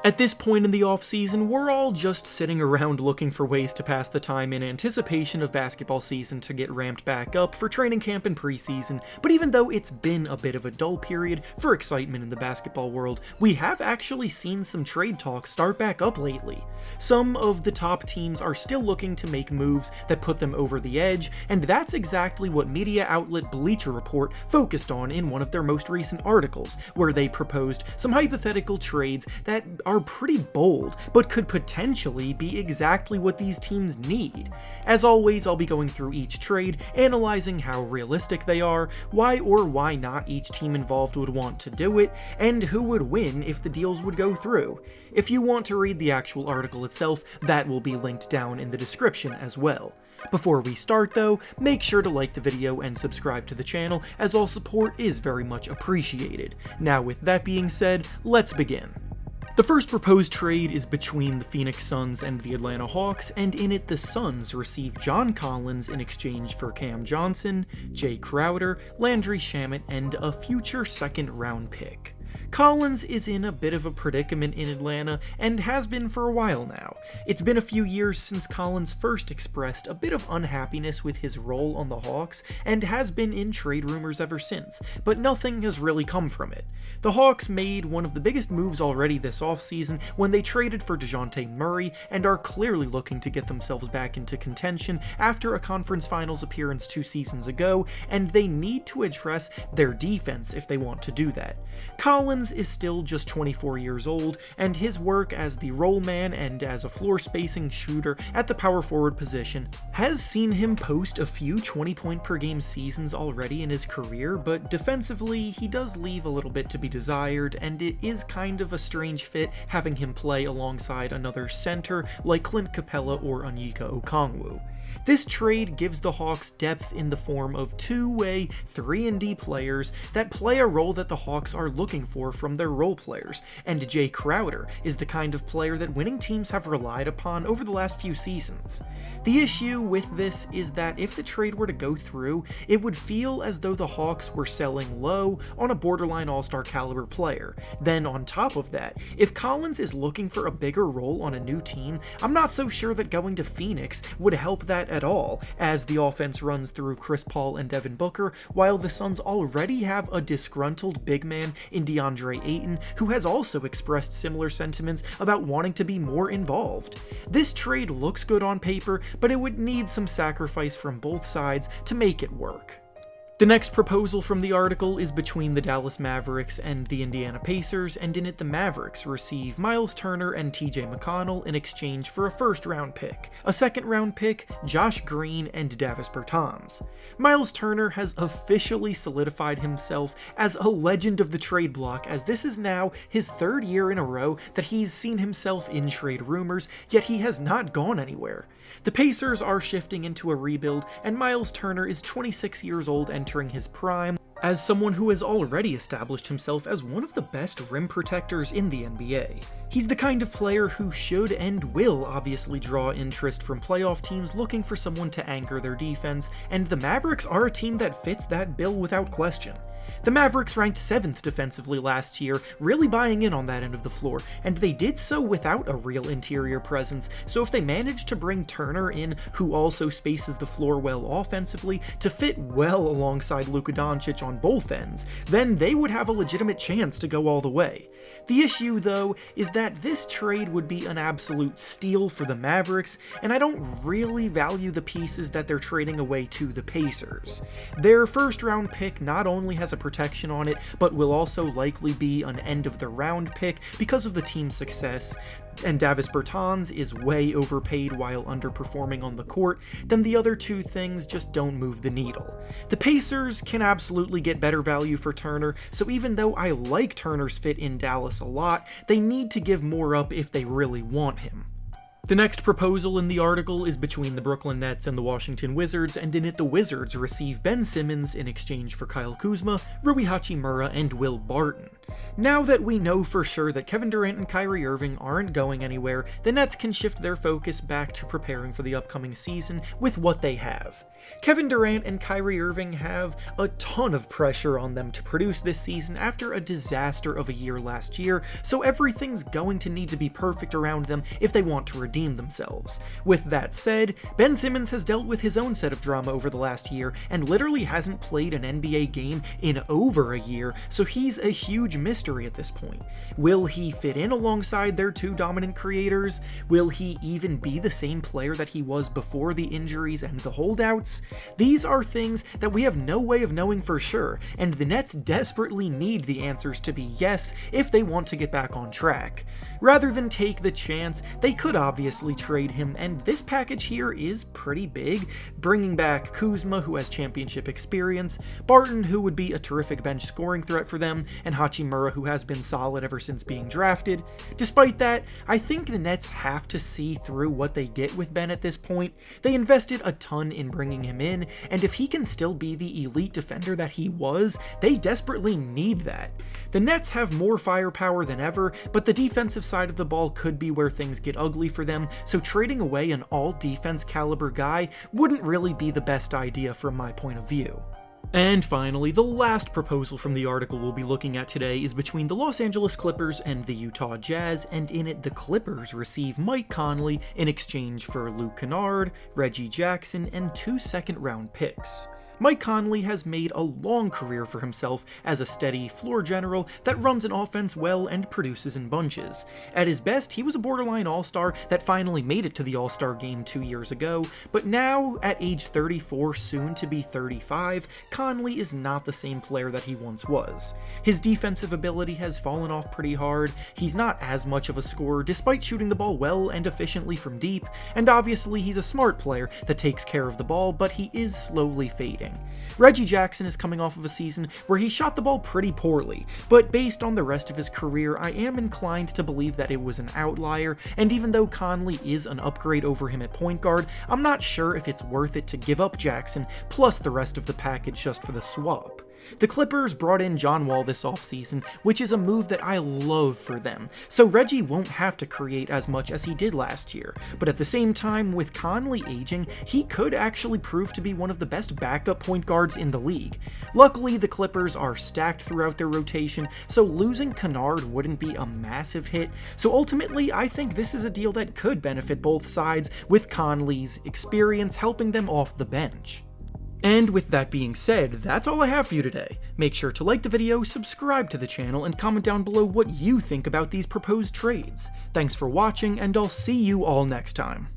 At this point in the offseason, we're all just sitting around looking for ways to pass the time in anticipation of basketball season to get ramped back up for training camp and preseason, but even though it's been a bit of a dull period for excitement in the basketball world, we have actually seen some trade talks start back up lately. Some of the top teams are still looking to make moves that put them over the edge, and that's exactly what media outlet Bleacher Report focused on in one of their most recent articles, where they proposed some hypothetical trades that are pretty bold, but could potentially be exactly what these teams need. As always, I'll be going through each trade, analyzing how realistic they are, why or why not each team involved would want to do it, and who would win if the deals would go through. If you want to read the actual article itself, that will be linked down in the description as well. Before we start though, make sure to like the video and subscribe to the channel, as all support is very much appreciated. Now with that being said, let's begin. The first proposed trade is between the Phoenix Suns and the Atlanta Hawks, and in it the Suns receive John Collins in exchange for Cam Johnson, Jay Crowder, Landry Shamet, and a future second-round pick. Collins is in a bit of a predicament in Atlanta, and has been for a while now. It's been a few years since Collins first expressed a bit of unhappiness with his role on the Hawks, and has been in trade rumors ever since, but nothing has really come from it. The Hawks made one of the biggest moves already this offseason when they traded for DeJounte Murray, and are clearly looking to get themselves back into contention after a conference finals appearance 2 seasons ago, and they need to address their defense if they want to do that. Collins is still just 24 years old, and his work as the roll man and as a floor spacing shooter at the power forward position has seen him post a few 20-point per game seasons already in his career, but defensively he does leave a little bit to be desired, and it is kind of a strange fit having him play alongside another center like Clint Capella or Onyeka Okongwu. This trade gives the Hawks depth in the form of two-way 3-and-D players that play a role that the Hawks are looking for from their role players, and Jay Crowder is the kind of player that winning teams have relied upon over the last few seasons. The issue with this is that if the trade were to go through, it would feel as though the Hawks were selling low on a borderline all-star caliber player. Then on top of that, if Collins is looking for a bigger role on a new team, I'm not so sure that going to Phoenix would help that at all, as the offense runs through Chris Paul and Devin Booker, while the Suns already have a disgruntled big man in DeAndre Ayton, who has also expressed similar sentiments about wanting to be more involved. This trade looks good on paper, but it would need some sacrifice from both sides to make it work. The next proposal from the article is between the Dallas Mavericks and the Indiana Pacers, and in it the Mavericks receive Myles Turner and TJ McConnell in exchange for a first-round pick, a second-round pick, Josh Green, and Davis Bertans. Myles Turner has officially solidified himself as a legend of the trade block, as this is now his 3rd year in a row that he's seen himself in trade rumors, yet he has not gone anywhere. The Pacers are shifting into a rebuild, and Myles Turner is 26 years old, entering his prime, as someone who has already established himself as one of the best rim protectors in the NBA. He's the kind of player who should and will obviously draw interest from playoff teams looking for someone to anchor their defense, and the Mavericks are a team that fits that bill without question. The Mavericks ranked 7th defensively last year, really buying in on that end of the floor, and they did so without a real interior presence, so if they managed to bring Turner in, who also spaces the floor well offensively, to fit well alongside Luka Doncic on both ends, then they would have a legitimate chance to go all the way. The issue, though, is that this trade would be an absolute steal for the Mavericks, and I don't really value the pieces that they're trading away to the Pacers. Their first-round pick not only has a protection on it, but will also likely be an end-of-the-round pick because of the team's success, and Davis Bertans is way overpaid while underperforming on the court, then the other two things just don't move the needle. The Pacers can absolutely get better value for Turner, so even though I like Turner's fit in Dallas a lot, they need to give more up if they really want him. The next proposal in the article is between the Brooklyn Nets and the Washington Wizards, and in it the Wizards receive Ben Simmons in exchange for Kyle Kuzma, Rui Hachimura, and Will Barton. Now that we know for sure that Kevin Durant and Kyrie Irving aren't going anywhere, the Nets can shift their focus back to preparing for the upcoming season with what they have. Kevin Durant and Kyrie Irving have a ton of pressure on them to produce this season after a disaster of a year last year, so everything's going to need to be perfect around them if they want to redeem themselves. With that said, Ben Simmons has dealt with his own set of drama over the last year and literally hasn't played an NBA game in over a year, so he's a huge mystery at this point. Will he fit in alongside their two dominant creators? Will he even be the same player that he was before the injuries and the holdouts? These are things that we have no way of knowing for sure, and the Nets desperately need the answers to be yes if they want to get back on track. Rather than take the chance, they could obviously trade him, and this package here is pretty big, bringing back Kuzma, who has championship experience, Barton, who would be a terrific bench scoring threat for them, and Hachimura, who has been solid ever since being drafted. Despite that, I think the Nets have to see through what they get with Ben at this point. They invested a ton in bringing him in, and if he can still be the elite defender that he was, they desperately need that. The Nets have more firepower than ever, but the defensive side of the ball could be where things get ugly for them, so trading away an all-defense caliber guy wouldn't really be the best idea from my point of view. And finally, the last proposal from the article we'll be looking at today is between the Los Angeles Clippers and the Utah Jazz, and in it the Clippers receive Mike Conley in exchange for Luke Kennard, Reggie Jackson, and 2 second-round picks. Mike Conley has made a long career for himself as a steady floor general that runs an offense well and produces in bunches. At his best, he was a borderline all-star that finally made it to the All-Star game 2 years ago, but now, at age 34, soon to be 35, Conley is not the same player that he once was. His defensive ability has fallen off pretty hard, he's not as much of a scorer despite shooting the ball well and efficiently from deep, and obviously he's a smart player that takes care of the ball, but he is slowly fading. Reggie Jackson is coming off of a season where he shot the ball pretty poorly, but based on the rest of his career, I am inclined to believe that it was an outlier, and even though Conley is an upgrade over him at point guard, I'm not sure if it's worth it to give up Jackson plus the rest of the package just for the swap. The Clippers brought in John Wall this offseason, which is a move that I love for them, so Reggie won't have to create as much as he did last year, but at the same time, with Conley aging, he could actually prove to be one of the best backup point guards in the league. Luckily, the Clippers are stacked throughout their rotation, so losing Kennard wouldn't be a massive hit, so ultimately, I think this is a deal that could benefit both sides, with Conley's experience helping them off the bench. And with that being said, that's all I have for you today. Make sure to like the video, subscribe to the channel, and comment down below what you think about these proposed trades. Thanks for watching, and I'll see you all next time.